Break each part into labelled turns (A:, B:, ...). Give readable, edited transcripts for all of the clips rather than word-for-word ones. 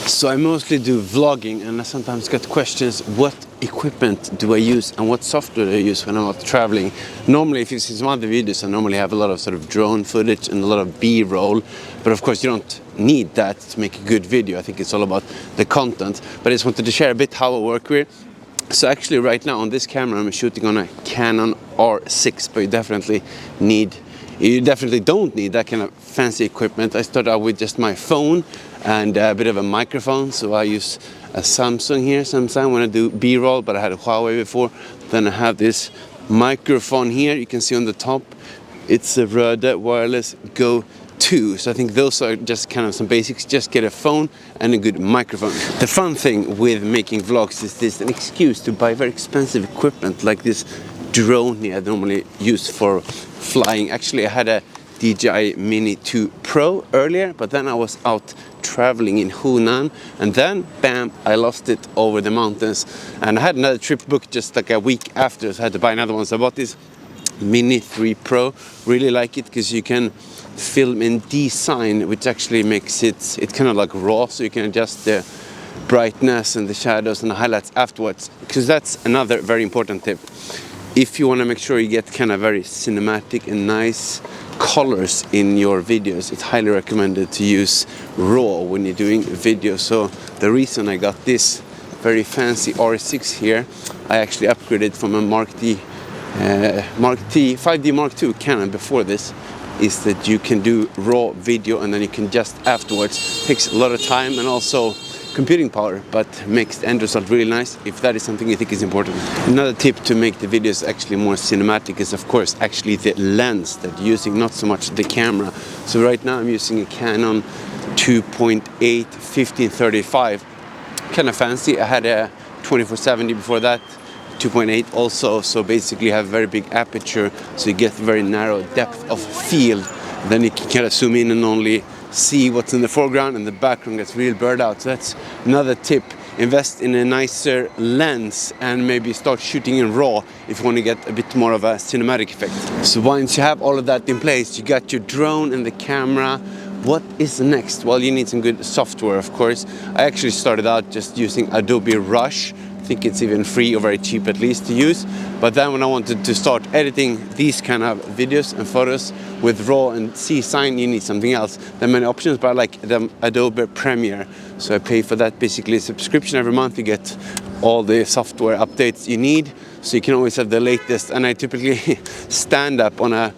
A: So I mostly do vlogging, and I sometimes get questions, what equipment do I use and what software do I use when I'm out traveling? Normally, if you see some other videos, I normally have a lot of sort of drone footage and a lot of B-roll, but of course you don't need that to make a good video. I think it's all about the content, but I just wanted to share a bit how I work with. So actually right now on this camera I'm shooting on a Canon R6, but you definitely don't need that kind of fancy equipment. I started out with just my phone and a bit of a microphone, so I use a Samsung here sometimes when I do B-roll, but I had a Huawei before. Then I have this microphone here, you can see on the top, it's a Rode Wireless Go 2. So I think those are just kind of some basics. Just get a phone and a good microphone. The fun thing with making vlogs is this an excuse to buy very expensive equipment like this drone here I normally use for flying. Actually I had a DJI Mini 2 Pro earlier, but then I was out traveling in Hunan and then bam, I lost it over the mountains, and I had another trip booked just like a week after, so I had to buy another one. So I bought this Mini 3 Pro. Really like it because you can film in design, which actually makes it kind of like raw, so you can adjust the brightness and the shadows and the highlights afterwards, because that's another very important tip. If you want to make sure you get kind of very cinematic and nice colors in your videos, it's highly recommended to use RAW when you're doing videos. So the reason I got this very fancy R6 here, I actually upgraded from a Mark D 5D Mark II Canon before this, is that you can do raw video and then you can just afterwards. Takes a lot of time and also computing power, but makes the end result really nice if that is something you think is important. Another tip to make the videos actually more cinematic is of course actually the lens that you're using, not so much the camera. So right now I'm using a Canon 2.8 1535, kind of fancy. I had a 2470 before that, 2.8 also, so basically have very big aperture, so you get very narrow depth of field. Then you can kind of zoom in and only see what's in the foreground, and the background gets real blurred out. So that's another tip. Invest in a nicer lens and maybe start shooting in RAW if you want to get a bit more of a cinematic effect. So once you have all of that in place, you got your drone and the camera. What is next? Well, you need some good software, of course. I actually started out just using Adobe Rush. I think it's even free or very cheap at least to use. But then when I wanted to start editing these kind of videos and photos with RAW and C-Sign, you need something else. There are many options, but I like the Adobe Premiere. So I pay for that, basically a subscription every month. You get all the software updates you need, so you can always have the latest. And I typically stand up on a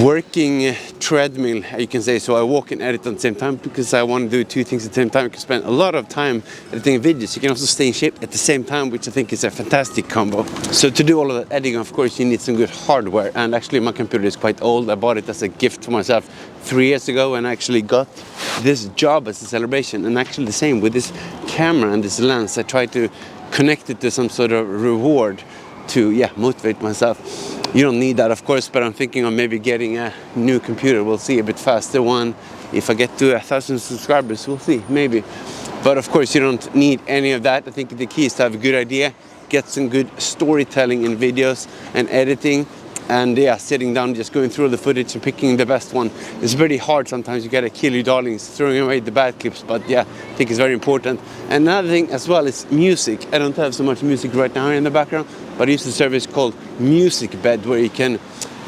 A: working treadmill, you can say, so I walk and edit at the same time because I want to do two things at the same time. You can spend a lot of time editing videos. You can also stay in shape at the same time, which I think is a fantastic combo. So to do all of that editing, of course, you need some good hardware, and actually my computer is quite old. I bought it as a gift for myself 3 years ago and I actually got this job as a celebration. And actually the same with this camera and this lens. I try to connect it to some sort of reward to motivate myself. You don't need that, of course, but I'm thinking of maybe getting a new computer. We'll see, a bit faster one. If I get to 1,000 subscribers, we'll see, maybe. But of course, you don't need any of that. I think the key is to have a good idea, get some good storytelling in videos and editing, and sitting down, just going through the footage and picking the best one. It's very hard sometimes. You gotta kill your darlings, throwing away the bad clips, but I think it's very important. And another thing as well is music. I don't have so much music right now in the background, but I use a service called Musicbed where you can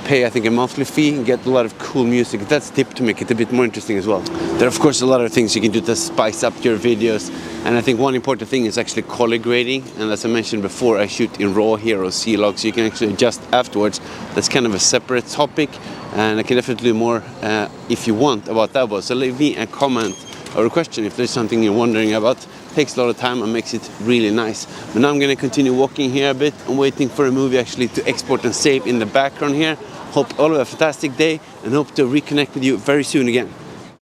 A: pay, I think, a monthly fee and get a lot of cool music. That's a tip to make it a bit more interesting as well. There are of course a lot of things you can do to spice up your videos, and I think one important thing is actually color grading. And as I mentioned before, I shoot in RAW here or C-Log, so you can actually adjust afterwards. That's kind of a separate topic, and I can definitely do more if you want about that one. So leave me a comment or a question if there's something you're wondering about. It takes a lot of time and makes it really nice. But now I'm going to continue walking here a bit. I'm waiting for a movie actually to export and save in the background here. Hope all have a fantastic day and hope to reconnect with you very soon again.